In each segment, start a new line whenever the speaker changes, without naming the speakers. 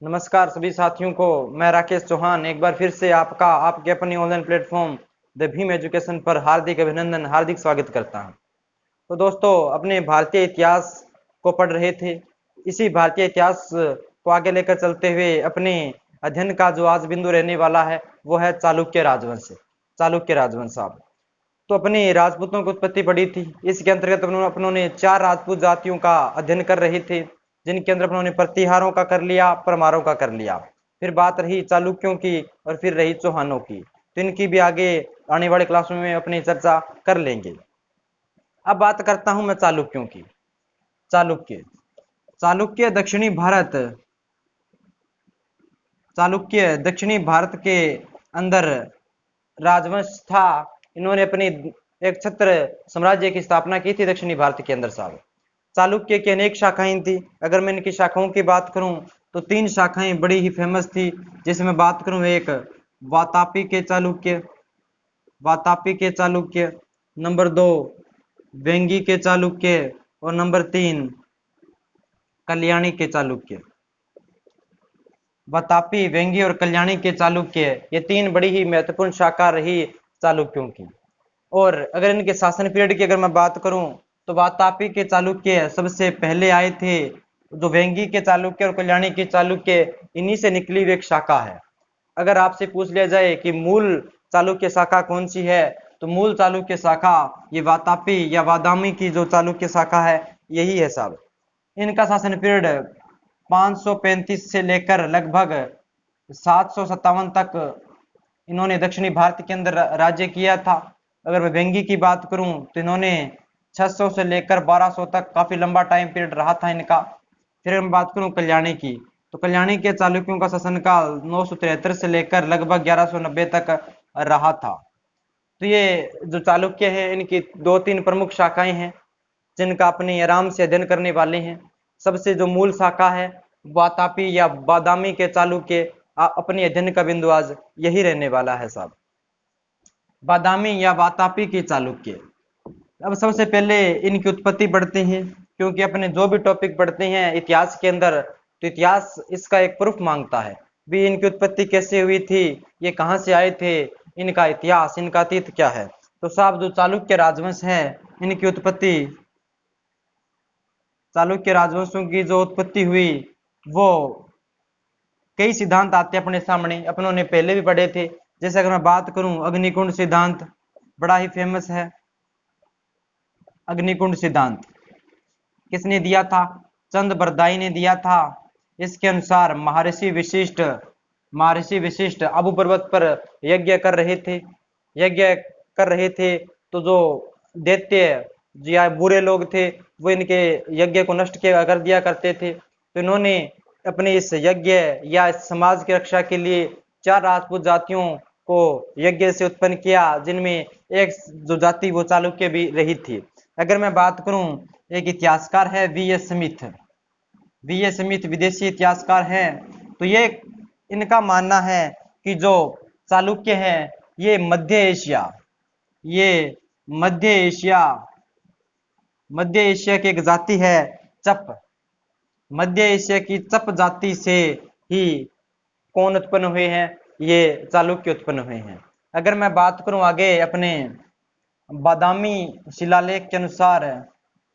नमस्कार सभी साथियों को। मैं राकेश चौहान एक बार फिर से आपके अपने online platform the Bhim education पर हार्दिक अभिनंदन, हार्दिक स्वागत करता हूं। तो दोस्तों, अपने भारतीय इतिहास को पढ़ रहे थे। इसी भारतीय इतिहास को आगे लेकर चलते हुए अपने अध्ययन का जो आज बिंदु रहने वाला है वो है चालुक्य राजवंश। चालुक्य राजवंश साहब, तो अपनी राजपूतों की उत्पत्ति पड़ी थी। इसके अंतर्गत अपनों ने चार राजपूत जातियों का अध्ययन कर रहे थे, जिनके अंदर अपनों ने प्रतिहारों का कर लिया, परमारों का कर लिया। फिर बात रही चालुक्यों की और फिर रही चौहानों की, तो इनकी भी आगे आने वाले क्लासों में अपनी चर्चा कर लेंगे। अब बात करता हूं मैं चालुक्यों की। चालुक्य चालुक्य दक्षिणी भारत चालुक्य दक्षिणी भारत के अंदर राजवंश था। इन्होंने अपनी एक छत्र साम्राज्य की स्थापना की थी दक्षिणी भारत के अंदर साहब। चालुक्य की अनेक शाखाएं थी। अगर मैं इनकी शाखाओं की बात करूं तो तीन शाखाएं बड़ी ही फेमस थी। जैसे मैं बात करूं, एक वातापी के चालुक्य, नंबर दो वेंगी के चालुक्य और नंबर तीन कल्याणी के चालुक्य। वातापी, वेंगी और कल्याणी के चालुक्य, ये तीन बड़ी ही महत्वपूर्ण शाखा रही चालुक्यों की। और अगर इनके शासन पीरियड की अगर मैं बात करूं तो वातापी के चालुक्य सबसे पहले आए थे। जो वेंगी के चालुक्य और कल्याणी के चालुक्य, इन्हीं से निकली हुई एक शाखा है। अगर आपसे पूछ लिया जाए कि मूल चालुक्य शाखा कौन सी है, तो मूल चालुक्य शाखा ये वातापी या वादामी की जो चालुक्य शाखा है यही है साहब। इनका शासन पीरियड 535 से लेकर लगभग 757 तक इन्होंने दक्षिणी भारत के अंदर राज्य किया था। अगर मैं वेंगी की बात करूं तो इन्होंने 600 से लेकर 1200 तक काफी लंबा टाइम पीरियड रहा था इनका। फिर मैं बात करूं कल्याणी की, तो कल्याणी के चालुक्यों का शासनकाल 973 से लेकर लगभग 1190 तक रहा था। तो ये जो चालुक्य है, इनकी दो तीन प्रमुख शाखाएं हैं जिनका अपने आराम से अध्ययन करने वाले हैं। सबसे जो मूल शाखा है वातापी या बादामी के चालुक्य, अपने अध्ययन का बिंदु आज यही रहने वाला है साहब। बादामी या वातापी के चालुक्य, अब सबसे पहले इनकी उत्पत्ति पढ़ते हैं, क्योंकि अपने जो भी टॉपिक पढ़ते हैं इतिहास के अंदर, तो इतिहास इसका एक प्रूफ मांगता है भी इनकी उत्पत्ति कैसे हुई थी, ये कहाँ से आए थे, इनका इतिहास, इनका अतीत क्या है। तो साहब, जो चालुक्य राजवंश है, इनकी उत्पत्ति, चालुक्य राजवंशों की जो उत्पत्ति हुई वो कई सिद्धांत आते हैं अपने सामने, अपनों ने पहले भी पढ़े थे। जैसे अगर मैं बात करूं, अग्निकुंड सिद्धांत बड़ा ही फेमस है। अग्निकुंड सिद्धांत किसने दिया था? चंद बरदाई ने दिया था। इसके अनुसार महर्षि विशिष्ट आबू पर्वत पर यज्ञ कर रहे थे। यज्ञ कर रहे थे तो जो दैत्य या बुरे लोग थे वो इनके यज्ञ को नष्ट कर दिया करते थे। तो इन्होंने अपने इस यज्ञ या इस समाज की रक्षा के लिए चार राजपूत जातियों को यज्ञ से उत्पन्न किया, जिनमें एक जो जाति वो चालुक्य भी रही थी। अगर मैं बात करूं, एक इतिहासकार है वी एस स्मिथ विदेशी इतिहासकार है। तो ये इनका मानना है कि जो चालुक्य है ये ये मध्य एशिया मध्य एशिया की एक जाति है, चप। मध्य एशिया की चप जाति से ही कौन उत्पन्न हुए हैं? ये चालुक्य उत्पन्न हुए हैं। अगर मैं बात करूं आगे अपने बादामी शिलालेख के अनुसार,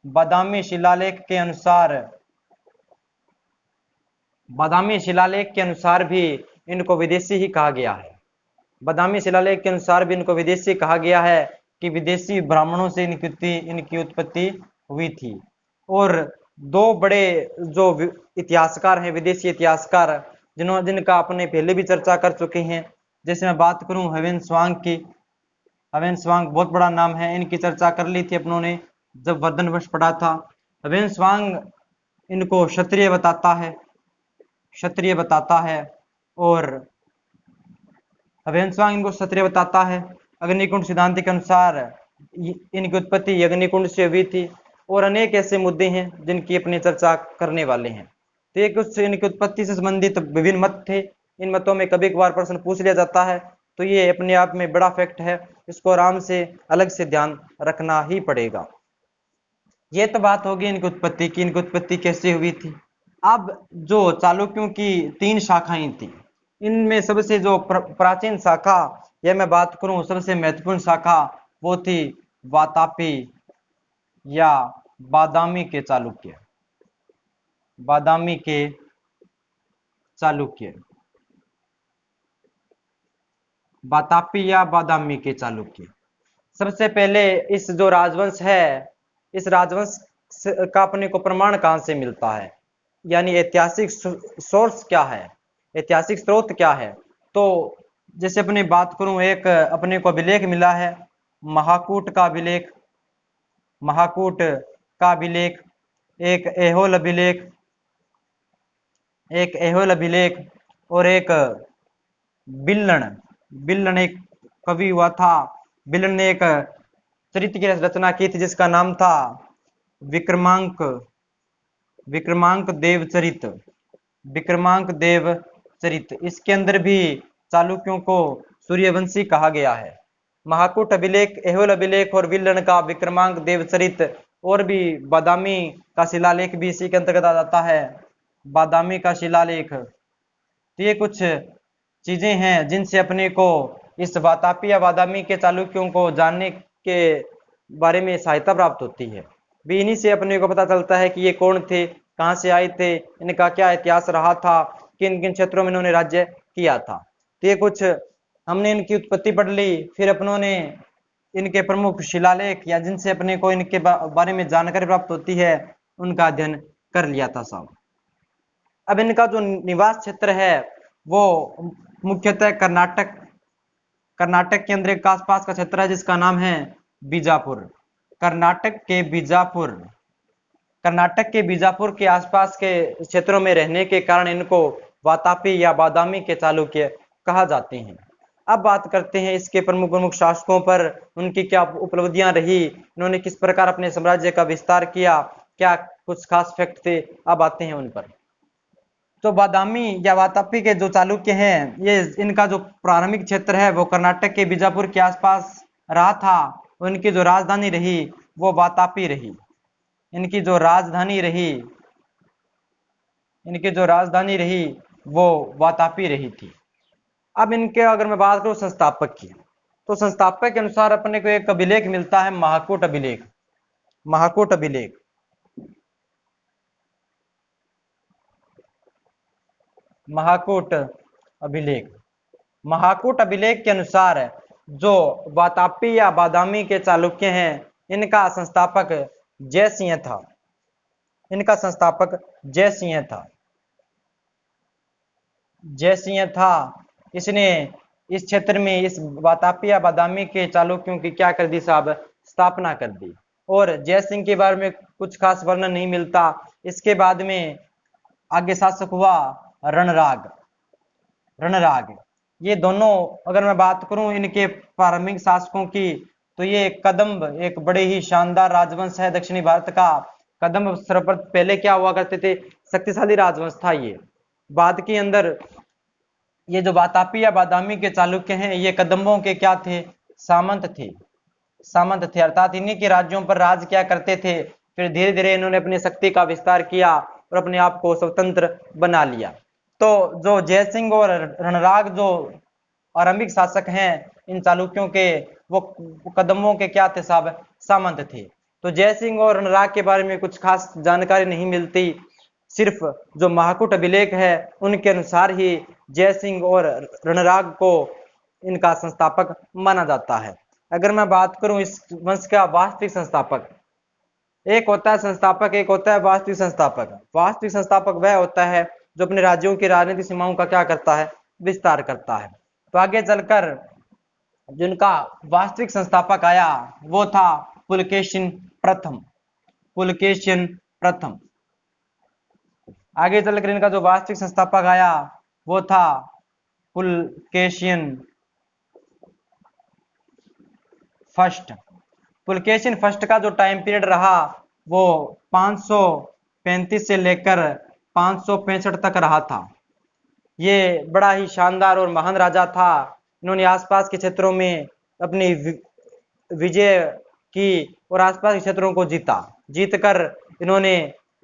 बादामी शिलालेख के अनुसार बादामी शिलालेख के अनुसार भी इनको विदेशी ही कहा गया है। बादामी शिलालेख के अनुसार भी इनको विदेशी कहा गया है कि विदेशी ब्राह्मणों से इनकी उत्पत्ति हुई थी। और दो बड़े जो इतिहासकार हैं, विदेशी इतिहासकार, जिनका अपने पहले भी चर्चा कर चुके हैं। जैसे मैं बात करूं हवेन की, हवेन स्वांग बहुत बड़ा नाम है, इनकी चर्चा कर ली थी अपनों ने जब वर्धनवंश पढ़ा था। हवेन स्वांग इनको क्षत्रिय बताता है और हवेन इनको क्षत्रिय बताता है। अग्निकुंड सिद्धांत के अनुसार इनकी उत्पत्ति अग्निकुंड से हुई थी। और अनेक ऐसे मुद्दे हैं जिनकी अपनी चर्चा करने वाले हैं। तो एक कुछ इनकी उत्पत्ति से संबंधित विभिन्न मत थे। इन मतों में कभी कभार प्रश्न पूछ लिया जाता है, तो ये अपने आप में बड़ा फैक्ट है, इसको आराम से अलग से ध्यान रखना ही पड़ेगा। ये तो बात होगी इनकी उत्पत्ति की, इनकी उत्पत्ति कैसे हुई थी। अब जो चालुक्यों की 3 शाखाएं थी, इनमें सबसे जो प्राचीन शाखा, यह मैं बात करूं सबसे महत्वपूर्ण शाखा, वो थी वातापी या बादामी के चालुक्य। बादामी के चालुक्य, वातापी या बादामी के चालुक्य। सबसे पहले इस जो राजवंश है, इस राजवंश का अपने को प्रमाण कहां से मिलता है, यानी ऐतिहासिक सोर्स क्या है, ऐतिहासिक स्रोत क्या है। तो जैसे अपने बात करूं, एक अपने को अभिलेख मिला है, महाकूट का अभिलेख, महाकूट का अभिलेख, एक ऐहोल अभिलेख, एक ऐहोल अभिलेख, और एक बिल्लन। बिल्लन एक कवि हुआ था, बिल्लन ने एक चरित्र की रचना की थी जिसका नाम था विक्रमांक, विक्रमांक देवचरित, विक्रमांक देवचरित। इसके अंदर भी चालुक्यों को सूर्यवंशी कहा गया है। महाकूट अभिलेख, ऐहोल अभिलेख और विल्लन का विक्रमांक देवचरित, और भी बादामी का शिलालेख भी इसी के अंतर्गत आ जाता है, बादामी का शिलालेख। तो ये कुछ चीजें हैं जिनसे अपने को इस वातापी या बादामी के चालुक्यों को जानने के बारे में सहायता प्राप्त होती है। भी इन्हीं से अपने को पता चलता है कि ये कौन थे, कहाँ से आए थे, इनका क्या इतिहास रहा था, किन किन क्षेत्रों में इन्होंने राज्य किया था। तो ये कुछ हमने इनकी उत्पत्ति पढ़ ली, फिर अपनों ने इनके प्रमुख शिलालेख या जिनसे अपने को इनके बारे में जानकारी प्राप्त होती है, उनका अध्ययन कर लिया था साहब। अब इनका जो निवास क्षेत्र है वो मुख्यतः कर्नाटक, कर्नाटक के अंदर एक आसपास का क्षेत्र है जिसका नाम है बीजापुर। कर्नाटक के बीजापुर, कर्नाटक के बीजापुर के आसपास के क्षेत्रों में रहने के कारण इनको वातापी या बादामी के चालुक्य कहा जाते हैं। अब बात करते हैं इसके प्रमुख प्रमुख शासकों पर, उनकी क्या उपलब्धियां रही, इन्होंने किस प्रकार अपने साम्राज्य का विस्तार किया, क्या कुछ खास फैक्ट थे। अब आते हैं उन पर। तो बादामी या वातापी के जो चालुक्य हैं, ये इनका जो प्रारंभिक क्षेत्र है वो कर्नाटक के बीजापुर के आसपास रहा था। उनकी जो राजधानी रही वो वातापी रही, इनकी जो राजधानी रही, इनकी जो राजधानी रही वो वातापी रही थी। अब इनके अगर मैं बात करूं संस्थापक की, तो संस्थापक के अनुसार अपने को एक अभिलेख मिलता है, महाकूट अभिलेख। महाकूट अभिलेख, महाकूट अभिलेख, महाकूट अभिलेख के अनुसार जो वातापी या बादामी के चालुक्य हैं, इनका संस्थापक जयसिंह था, इनका संस्थापक जयसिंह था, जयसिंह था। इसने इस क्षेत्र में इस वातापी या बादामी के चालुक्यों की क्या कर दी साहब, स्थापना कर दी। और जयसिंह के बारे में कुछ खास वर्णन नहीं मिलता। इसके बाद में आगे शासक हुआ रणराग, रणराग। ये दोनों अगर मैं बात करूं इनके प्रारंभिक शासकों की, तो ये कदम्ब एक बड़े ही शानदार राजवंश है दक्षिणी भारत का। कदम्ब सर्वप्रथम पहले क्या हुआ करते थे, शक्तिशाली राजवंश था ये। बाद के अंदर ये जो वातापी या बादामी के चालुक्य हैं, ये कदम्बों के क्या थे, सामंत थे, सामंत थे, अर्थात इन्हीं के राज्यों पर राज क्या करते थे। फिर धीरे धीरे इन्होंने अपनी शक्ति का विस्तार किया और अपने आप को स्वतंत्र बना लिया। तो जो जयसिंह और रणराग जो आरंभिक शासक हैं इन चालुक्यों के, वो कदम्बों के क्या थे साहब, सामंत थे। तो जयसिंह और रणराग के बारे में कुछ खास जानकारी नहीं मिलती, सिर्फ जो महाकूट अभिलेख है उनके अनुसार ही जयसिंह और रणराग को इनका संस्थापक माना जाता है। अगर मैं बात करूं इस वंश का वास्तविक संस्थापक, एक होता है संस्थापक, एक होता है वास्तविक संस्थापक। वास्तविक संस्थापक वह होता है जो अपने राज्यों की राजनीतिक सीमाओं का क्या करता है, विस्तार करता है। तो आगे चलकर जिनका वास्तविक संस्थापक आया वो था पुलकेशिन प्रथम, पुलकेशिन प्रथम। आगे चलकर इनका जो वास्तविक संस्थापक आया वो था पुलकेशियन फर्स्ट। पुलकेशियन फर्स्ट का जो टाइम पीरियड रहा वो 535 से लेकर 565 तक रहा था। ये बड़ा ही शानदार और महान राजा था। इन्होंने आसपास के क्षेत्रों में अपनी विजय की और आसपास के क्षेत्रों को जीता, जीतकर इन्होंने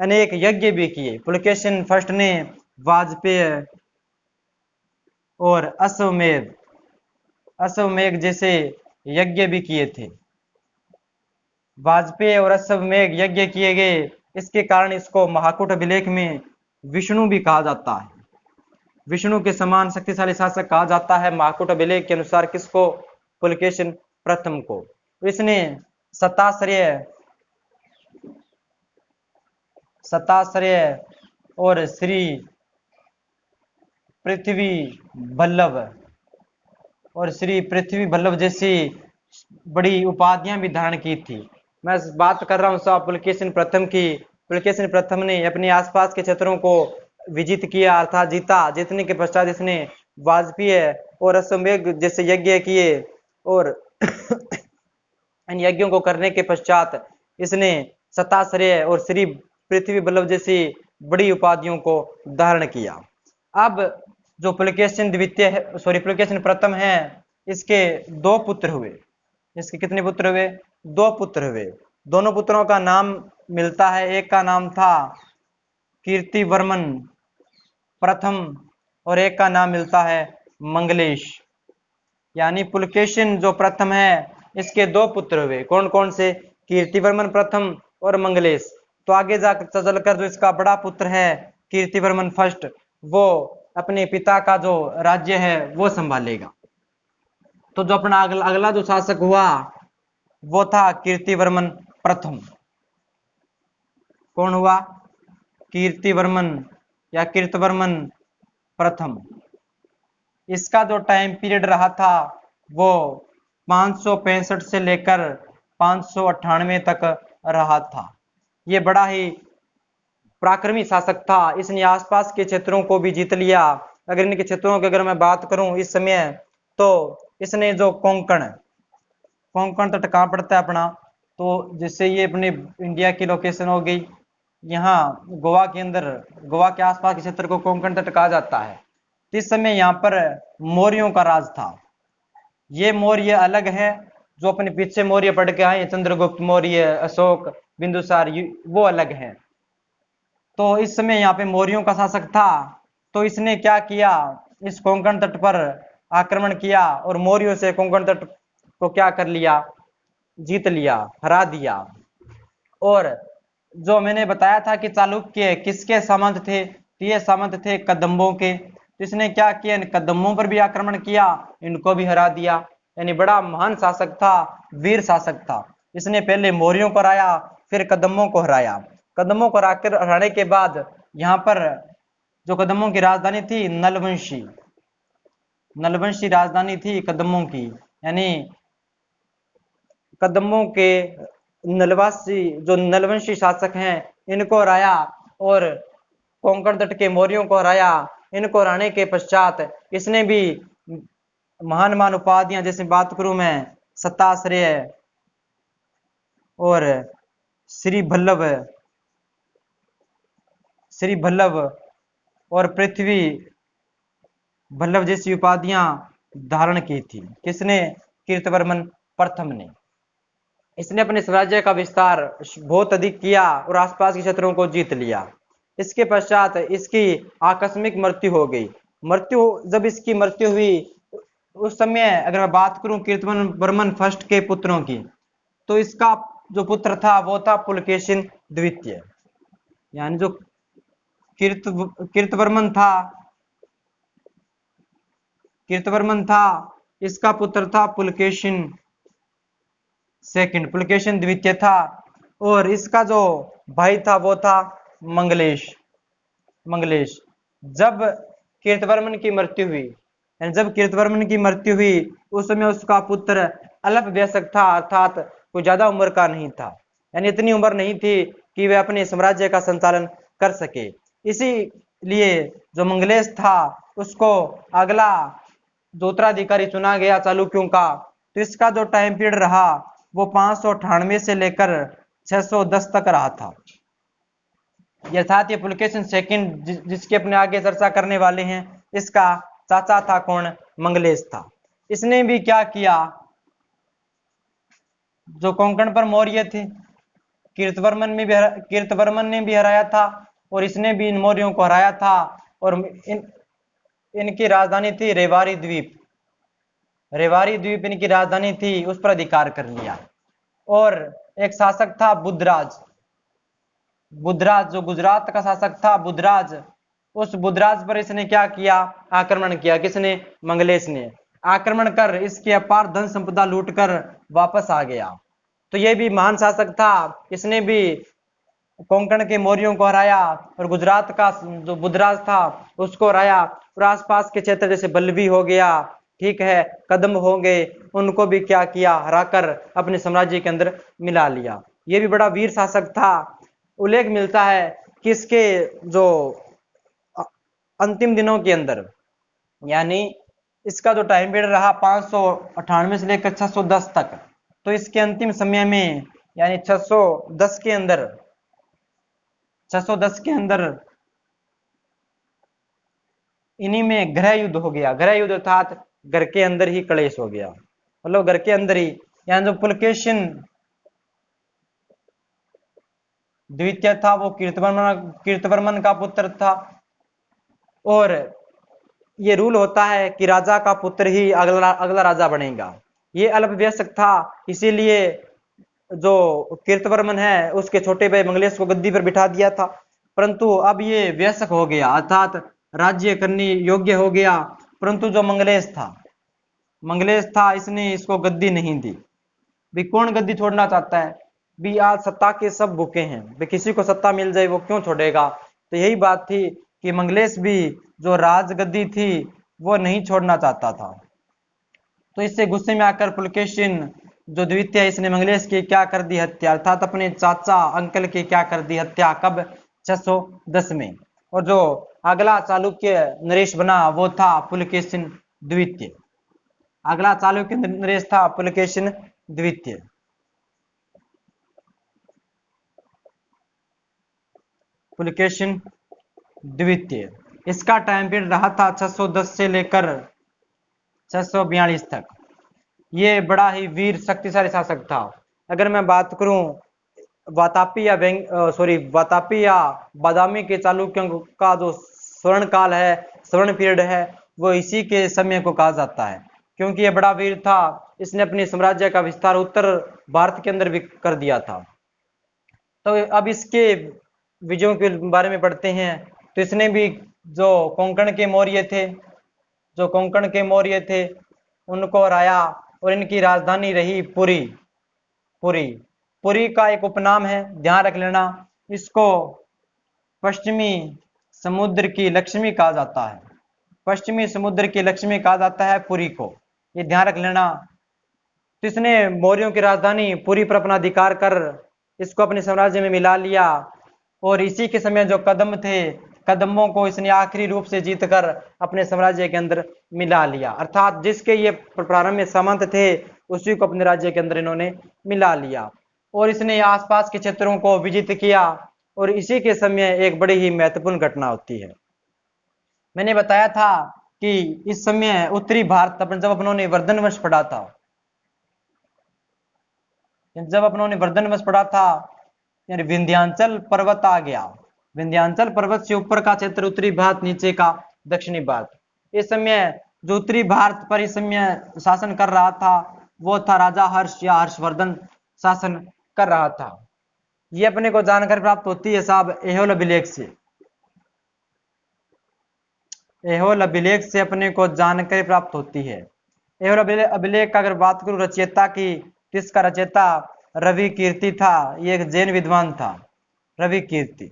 अनेक यज्ञ भी किए। पुलकेशिन फर्स्ट ने वाजपेय और अश्वमेध जैसे यज्ञ भी किए थे। वाजपेय और अश्वमेध यज्ञ किए गए, इसके कारण इसको महाकूट अभिलेख में विष्णु भी कहा जाता है। विष्णु के समान शक्तिशाली शासक कहा जाता है महाकूट अभिलेख के अनुसार किसको? पुलकेशिन प्रथम को। इसने सताश्रय और श्री पृथ्वी बल्लभ जैसी बड़ी उपाधियां भी धारण की थी। मैं बात कर रहा हूं साहब पुलकेशिन प्रथम की। पुलकेशिन प्रथम ने अपने आसपास के क्षेत्रों को विजित किया अर्थात जीता। जीतने के पश्चात इसने वाजपेय और अश्वमेध जैसे यज्ञ किए और इन यज्ञों को करने के पश्चात इसने सताश्रय और श्री पृथ्वी बल्लभ जैसी बड़ी उपाधियों को धारण किया। अब जो पुलकेशिन प्रथम है, इसके दो पुत्र हुए। इसके कितने पुत्र हुए? दो पुत्र हुए। दोनों पुत्रों का नाम मिलता है। एक का नाम था कीर्तिवर्मन प्रथम और एक का नाम मिलता है मंगलेश। यानी पुलकेशिन जो प्रथम है, इसके दो पुत्र हुए। कौन कौन से? कीर्तिवर्मन प्रथम और मंगलेश। तो आगे जाकर चलकर जो इसका बड़ा पुत्र है कीर्तिवर्मन फर्स्ट, वो अपने पिता का जो राज्य है वो संभालेगा। तो जो अपना अगला जो शासक हुआ वो था कीर्तिवर्मन प्रथम। कौन हुआ? कीर्तिवर्मन या कीर्तिवर्मन प्रथम। इसका जो टाइम पीरियड रहा था वो 565 से लेकर 598 तक रहा था। ये बड़ा ही पराक्रमी शासक था। इसने आसपास के क्षेत्रों को भी जीत लिया। अगर इनके क्षेत्रों की अगर मैं बात करूं इस समय, तो इसने जो कोंकण तट कहाँ पड़ता है अपना? तो जिससे ये अपने इंडिया की लोकेशन हो गई, यहाँ गोवा के अंदर, गोवा के आसपास के क्षेत्र को कोंकण तट कहा जाता है। इस समय यहाँ पर मौर्यों का राज था। ये मौर्य अलग है, जो अपने पीछे मौर्य पढ़ के आए, चंद्रगुप्त मौर्य, अशोक, बिंदुसार, वो अलग है। तो इस समय यहाँ पे मौर्यों का शासक था। तो इसने क्या किया? इस कोंकण तट पर आक्रमण किया और मौर्यों से कोंकण तट को क्या कर लिया? जीत लिया, हरा दिया। और जो मैंने बताया था कि चालुक्य किसके सामंत थे, तो ये सामंत थे कदम्बों के। तो इसने क्या किया? इन कदम्बों पर भी आक्रमण किया, इनको भी हरा दिया। यानी बड़ा महान शासक था, वीर शासक था। इसने पहले मौर्यों को हराया, फिर कदम्बों को हराया। कदम्बों को हराने के बाद यहाँ पर जो कदम्बों की राजधानी थी नलवंशी राजधानी थी कदम्बों की। यानी कदम्बों के नलवंशी शासक हैं, इनको हराया और कोंकण तट के मौर्यों को हराया। इनको हराने के पश्चात इसने भी महान उपाधियां, जैसे बात करूं मैं सताश्रय और श्री भल्लभ और पृथ्वी बल्लभ जैसी उपाधियां धारण की थी। किसने? कीर्तिवर्मन प्रथम ने। इसने अपने साम्राज्य का विस्तार बहुत अधिक किया और आसपास के क्षेत्रों को जीत लिया। इसके पश्चात इसकी आकस्मिक मृत्यु हो गई। जब इसकी मृत्यु हुई उस समय अगर मैं बात करूं कीर्तिवर्मन फर्स्ट के पुत्रों की, तो इसका जो पुत्र था वो था पुलकेशिन द्वितीय। यानी जो कीर्तिवर्मन था, इसका पुत्र था पुलकेशिन सेकंड, पुलकेशिन द्वितीय था। और इसका जो भाई था वो था मंगलेश। जब कीर्तिवर्मन की मृत्यु हुई उस समय उसका पुत्र अल्प वयस्क था, अर्थात कोई ज्यादा उम्र का नहीं था। यानी इतनी उम्र नहीं थी कि वह अपने साम्राज्य का संचालन कर सके। इसीलिए जो मंगलेश था उसको अगला जो उत्तराधिकारी चुना गया चालुक्यों का। तो इसका जो टाइम पीरियड रहा वो 598 से लेकर 610 तक रहा था। अर्थात ये पुलकेशिन सेकंड जिसके अपने आगे चर्चा करने वाले हैं, इसका चाचा था कौन? मंगलेश था। इसने भी क्या किया? जो कोंकण पर मौर्य थे, कीर्तवर्मन ने भी हराया था और इसने भी इन मौर्यों को हराया था। और इनकी राजधानी थी रेवाड़ी द्वीप। रेवाड़ी द्वीप इनकी राजधानी थी, उस पर अधिकार कर लिया। और एक शासक था बुधराज। बुधराज जो गुजरात का शासक था, बुधराज, उस बुधराज पर इसने क्या किया? आक्रमण किया। किसने? मंगलेश ने। आक्रमण कर इसकी अपार धन संपदा लूटकर वापस आ गया। तो ये भी महान शासक था। इसने भी कोंकण के मौर्यों को हराया और गुजरात का जो बुधराज था उसको हराया। और आसपास के क्षेत्र जैसे बल्लभी हो गया, ठीक है, कदम हो गए, उनको भी क्या किया? हराकर अपने साम्राज्य के अंदर मिला लिया। ये भी बड़ा वीर शासक था। उल्लेख मिलता है कि इसके जो अंतिम दिनों के अंदर, यानी इसका जो टाइम पीरियड रहा 598 से लेकर 610 तक, तो इसके अंतिम समय में यानी 610 के अंदर 610 के अंदर इन्हीं में गृह युद्ध हो गया। गृह युद्ध अर्थात घर के अंदर ही कलेश हो गया, मतलब घर के अंदर ही। यहाँ जो पुलकेशिन द्वितीय था वो कीर्तवर्मन का पुत्र था। और ये रूल होता है कि राजा का पुत्र ही अगला राजा बनेगा। ये अल्पवयस्क था, इसीलिए जो कीर्तवर्मन है उसके छोटे भाई मंगलेश को गद्दी पर बिठा दिया था। परंतु अब ये वयस्क हो गया, अर्थात राज्य करने योग्य हो गया। परंतु जो मंगलेश था इसने इसको गद्दी नहीं दी। भी कौन गद्दी छोड़ना चाहता है? भी आज सत्ता के सब भूखे हैं, भी किसी को सत्ता मिल जाए वो क्यों छोड़ेगा। तो यही बात थी कि मंगलेश भी जो राजगद्दी थी वो नहीं छोड़ना चाहता था। तो इससे गुस्से में आकर पुलकेशिन जो द्वितीय, इसने मंगलेश की क्या कर दी? हत्या, अर्थात अपने चाचा अंकल की क्या कर दी? हत्या। कब? 610 में। और जो अगला चालुक्य नरेश बना वो था पुलकेशिन द्वितीय। अगला चालुक्य नरेश था पुलकेशिन द्वितीय। पुलकेशिन द्वितीय, इसका टाइम पीरियड रहा था 610 से लेकर 642 तक। ये बड़ा ही वीर शक्तिशाली शासक था। अगर मैं बात करूं वातापी या बादामी के चालुक्यों का जो स्वर्ण काल है, स्वर्ण पीरियड है, वो इसी के समय को कहा जाता है। क्योंकि ये बड़ा वीर था, इसने अपने साम्राज्य का विस्तार उत्तर भारत के अंदर भी कर दिया था। तो अब इसके विजयों के बारे में पढ़ते हैं। तो इसने भी जो कोंकण के मौर्य थे उनको हराया और इनकी राजधानी रही पुरी। पुरी का एक उपनाम है, ध्यान रख लेना, इसको पश्चिमी समुद्र की लक्ष्मी कहा जाता है। पश्चिमी समुद्र की लक्ष्मी कहा जाता है पुरी को, ये ध्यान रख लेना। तो इसने मौर्यों की राजधानी पुरी पर अपना अधिकार कर इसको अपने साम्राज्य में मिला लिया। और इसी के समय जो कदम थे, कदमों को इसने आखिरी रूप से जीतकर अपने साम्राज्य के अंदर मिला लिया। अर्थात जिसके ये प्रारंभ में सामंत थे उसी को अपने राज्य के अंदर इन्होंने मिला लिया। और इसने आसपास के क्षेत्रों को विजित किया। और इसी के समय एक बड़ी ही महत्वपूर्ण घटना होती है। मैंने बताया था कि इस समय उत्तरी भारत जब अपनों वर्धन वंश पढ़ा था, यानी विंध्याचल पर्वत आ गया। विंध्याचल पर्वत से ऊपर का क्षेत्र उत्तरी भारत, नीचे का दक्षिणी भारत। इस समय जो उत्तरी भारत पर इस समय शासन कर रहा था वो था राजा हर्ष या हर्षवर्धन शासन कर रहा था। ये अपने को जानकारी प्राप्त होती है साहब एहोल अभिलेख से। एहोल अभिलेख से अपने को जानकारी प्राप्त होती है। एहोल अभिलेख का अगर बात करूं रचयिता की, तो इसका रचयिता रवि कीर्ति था। ये एक जैन विद्वान था, रवि कीर्ति।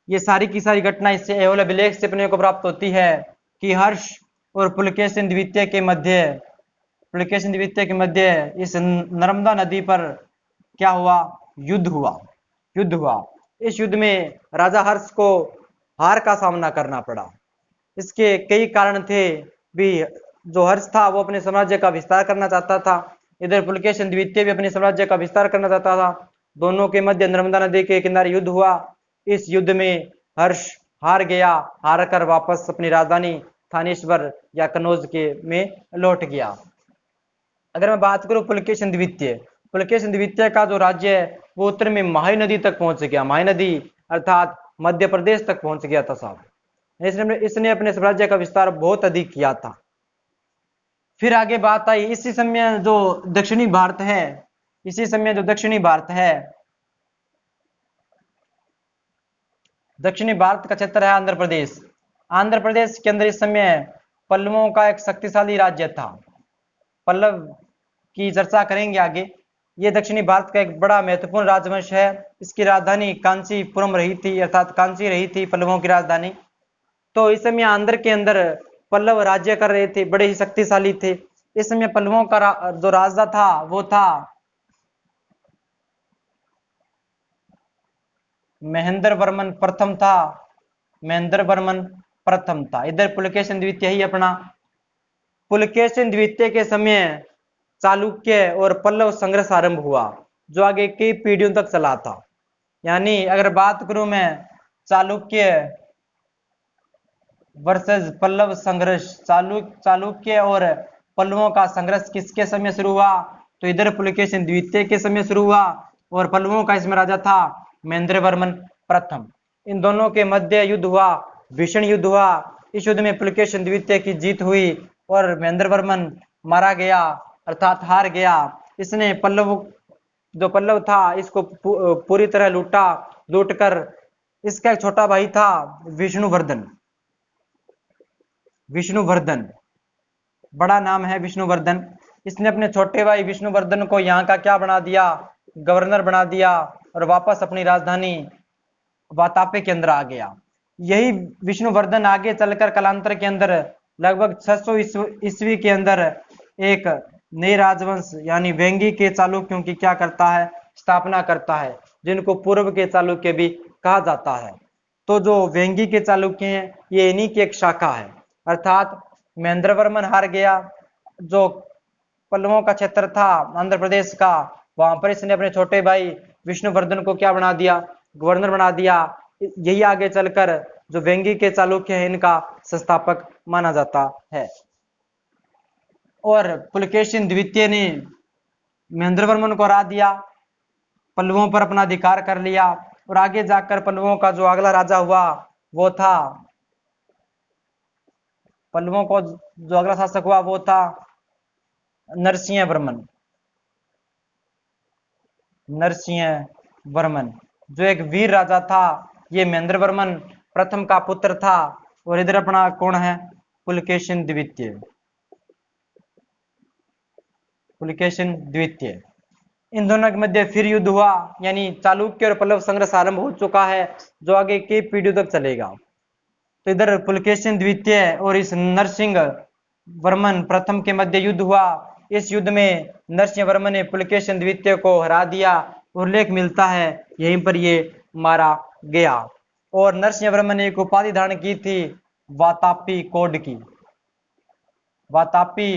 ये सारी की सारी घटना इससे एहोल अभिलेख से अपने को प्राप्त होती है कि हर्ष और पुलकेशिन द्वितीय के मध्य इस नर्मदा नदी पर क्या हुआ? युद्ध हुआ। इस युद्ध में राजा हर्ष को हार का सामना करना पड़ा। इसके कई कारण थे भी। जो हर्ष था वो अपने साम्राज्य का विस्तार करना चाहता था, इधर पुलकेशिन द्वितीय भी अपने साम्राज्य का विस्तार करना चाहता था। दोनों के मध्य नर्मदा नदी के किनारे युद्ध हुआ। इस युद्ध में हर्ष हार गया, हार कर वापस अपनी राजधानी थानेश्वर या कनौज के में लौट गया। अगर मैं बात करूं पुलकेशिन द्वितीय का जो राज्य है वो उत्तर में माही नदी तक पहुंच गया। माही नदी अर्थात मध्य प्रदेश तक पहुंच गया था साहब। इसने अपने साम्राज्य का विस्तार बहुत अधिक किया था। फिर आगे बात आई इसी समय जो दक्षिणी भारत है, इसी समय जो दक्षिणी भारत है, दक्षिणी भारत का क्षेत्र है आंध्र प्रदेश। आंध्र प्रदेश के अंदर इस समय पल्लवों का एक शक्तिशाली राज्य था। पल्लव की चर्चा करेंगे आगे। ये दक्षिणी भारत का एक बड़ा महत्वपूर्ण राजवंश है। इसकी राजधानी कांचीपुरम रही थी, अर्थात कांची रही थी पल्लवों की राजधानी। तो इस समय आंध्र के अंदर पल्लव राज्य कर रहे थे, बड़े ही शक्तिशाली थे। इस समय पल्लवों का जो राजा था वो था महेंद्र वर्मन प्रथम था। महेंद्र वर्मन प्रथम था। इधर पुलकेशिन द्वितीय ही अपना। पुलकेशिन द्वितीय के समय चालुक्य और पल्लव संघर्ष आरंभ हुआ, जो आगे कई पीढ़ियों तक चला था। यानी अगर बात करूं मैं चालुक्य वर्सेस पल्लव संघर्ष, चालुक्य और पल्लवों का संघर्ष किसके समय शुरू हुआ, तो इधर पुलकेशिन द्वितीय के समय शुरू हुआ और पल्लवों का इसमें राजा था महेंद्र वर्मन प्रथम। इन दोनों के मध्य युद्ध हुआ, भीषण युद्ध हुआ। इस युद्ध में पुलकेशिन द्वितीय की जीत हुई और महेंद्र वर्मन मारा गया, अर्थात हार गया। इसने जो पल्लव था इसको पूरी तरह लूट कर इसका एक छोटा भाई था विष्णुवर्धन। विष्णुवर्धन बड़ा नाम है विष्णुवर्धन। इसने अपने छोटे भाई विष्णुवर्धन को यहाँ का क्या बना दिया, गवर्नर बना दिया और वापस अपनी राजधानी वातापे के अंदर आ गया। यही विष्णुवर्धन आगे चलकर कालांतर के अंदर लगभग 600 ईस्वी के अंदर एक नए राजवंश यानी वेंगी के चालुक्यों की क्या करता है, स्थापना करता है, जिनको पूर्व के चालुक्य भी कहा जाता है। तो जो वेंगी के चालुक्य हैं ये इन्हीं की एक शाखा है। अर्थात महेंद्र वर्मन हार गया। जो पल्लवों का क्षेत्र था आंध्र प्रदेश का, वहां पर इसने अपने छोटे भाई विष्णुवर्धन को क्या बना दिया, गवर्नर बना दिया। यही आगे चलकर जो वेंगी के चालुक्य है इनका संस्थापक माना जाता है। और पुलकेशिन द्वितीय ने महेंद्र वर्मन को हरा दिया, पल्लवों पर अपना अधिकार कर लिया और आगे जाकर पल्लवों का जो अगला राजा हुआ वो था, पल्लवों को जो अगला शासक हुआ वो था नरसिंह वर्मन। नरसिंह वर्मन जो एक वीर राजा था, ये महेंद्र वर्मन प्रथम का पुत्र था। और इधर अपना कौन है, पुलकेशिन द्वितीय। पुलकेशिन द्वितीय, इन दोनों के मध्य फिर युद्ध हुआ, यानी चालुक्य और पल्लव संघर्ष आरंभ हो चुका है, जो आगे कई पीढ़ियों तक चलेगा। तो इधर पुलकेशिन द्वितीय और इस नरसिंह वर्मन प्रथम के मध्य युद्ध हुआ। इस युद्ध में नरसिंह वर्मन ने पुलकेशिन द्वितीय को हरा दिया। उल्लेख मिलता है यहीं पर ये मारा गया। और नरसिंह वर्मन ने एक उपाधि धारण की थी वातापी कोड की। वातापी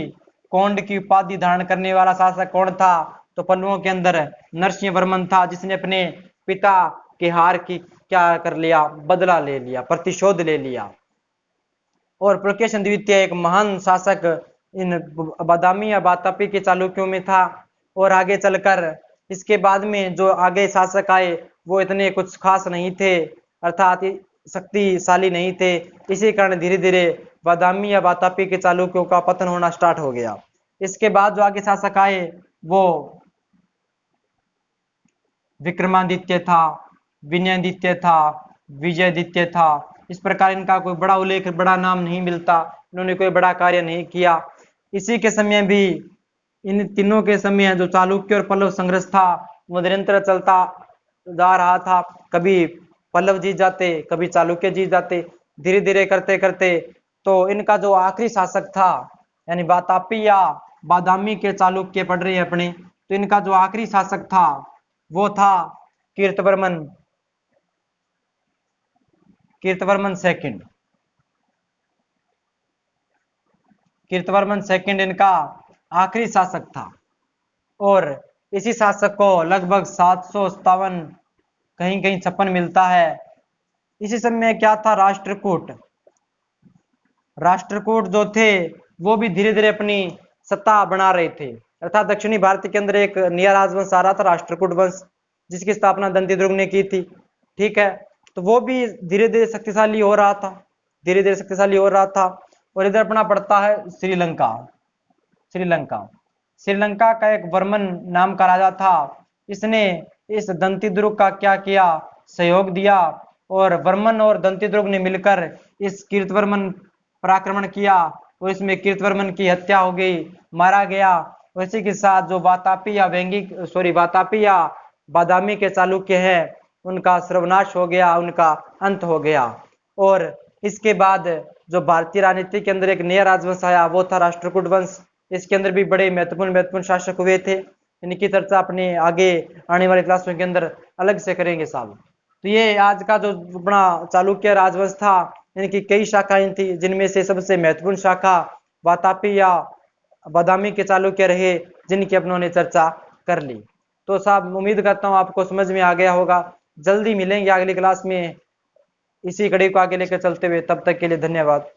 कोंड की उपाधि धारण करने वाला शासक कौन था, तो पल्लवों के अंदर नरसिंह वर्मन था, जिसने अपने पिता के हार की क्या कर लिया, बदला ले लिया, प्रतिशोध ले लिया। और पुलकेशिन द्वितीय एक महान शासक इन बादामी या वातापी के चालुक्यों में था। और आगे चलकर इसके बाद में जो आगे शासक आए वो इतने कुछ खास नहीं थे, अर्थात शक्तिशाली नहीं थे। इसी कारण धीरे धीरे बादामी या वातापी के चालुक्यों का पतन होना स्टार्ट हो गया। इसके बाद जो आगे शासक आए वो विक्रमादित्य था, विनयादित्य था, विजयादित्य था। इस प्रकार इनका कोई बड़ा उल्लेख, बड़ा नाम नहीं मिलता, इन्होंने कोई बड़ा कार्य नहीं किया। इसी के समय भी इन तीनों के समय जो चालुक्य और पल्लव संघर्ष था वो निरंतर चलता जा रहा था। कभी पल्लव जीत जाते, कभी चालुक्य जीत जाते। धीरे धीरे करते करते तो इनका जो आखिरी शासक था, यानी वातापी या बादामी के चालुक्य पढ़ रहे हैं अपने, तो इनका जो आखिरी शासक था वो था कीर्तवर्मन। कीर्तवर्मन सेकंड। कीर्तवर्मन सेकंड इनका आखिरी शासक था। और इसी शासक को लगभग 757 कहीं कहीं 56 मिलता है। इसी समय क्या था, राष्ट्रकूट। राष्ट्रकूट जो थे वो भी धीरे धीरे अपनी सत्ता बना रहे थे। अर्थात दक्षिणी भारत के अंदर एक नया राजवंश आ रहा था, राष्ट्रकूट वंश, जिसकी स्थापना दंतीदुर्ग ने की थी। ठीक है, तो वो भी धीरे धीरे शक्तिशाली हो रहा था, धीरे धीरे शक्तिशाली हो रहा था। और इधर अपना पड़ता है श्रीलंका। श्रीलंका श्रीलंका का एक वर्मन नाम का राजा था। इसने इस दंतीदुर्ग का क्या किया, सहयोग दिया, और वर्मन और दंतीदुर्ग ने मिलकर इस कीर्तवर्मन पर आक्रमण किया और इसमें कीर्तवर्मन की हत्या हो गई, मारा गया। उसी के साथ जो वातापी या वातापी या बादामी के चालुक्य है, उनका सर्वनाश हो गया, उनका अंत हो गया। और इसके बाद जो भारतीय राजनीति के अंदर एक नया राजवंश आया, वो था राष्ट्रकूट वंश। इसके अंदर भी बड़े महत्वपूर्ण शासक हुए थे। इनकी चर्चा अपने आगे आने वाली क्लासों के अंदर अलग से करेंगे साहब। तो ये आज का जो अपना चालुक्य राजवंश था, इनकी कई शाखाएं थी, जिनमें से सबसे महत्वपूर्ण शाखा वातापी या बादामी के चालुक्य रहे, जिनकी अपनों ने चर्चा कर ली। तो साहब उम्मीद करता हूँ आपको समझ में आ गया होगा। जल्दी मिलेंगे अगली क्लास में इसी कड़ी को आगे लेकर चलते हुए। तब तक के लिए धन्यवाद।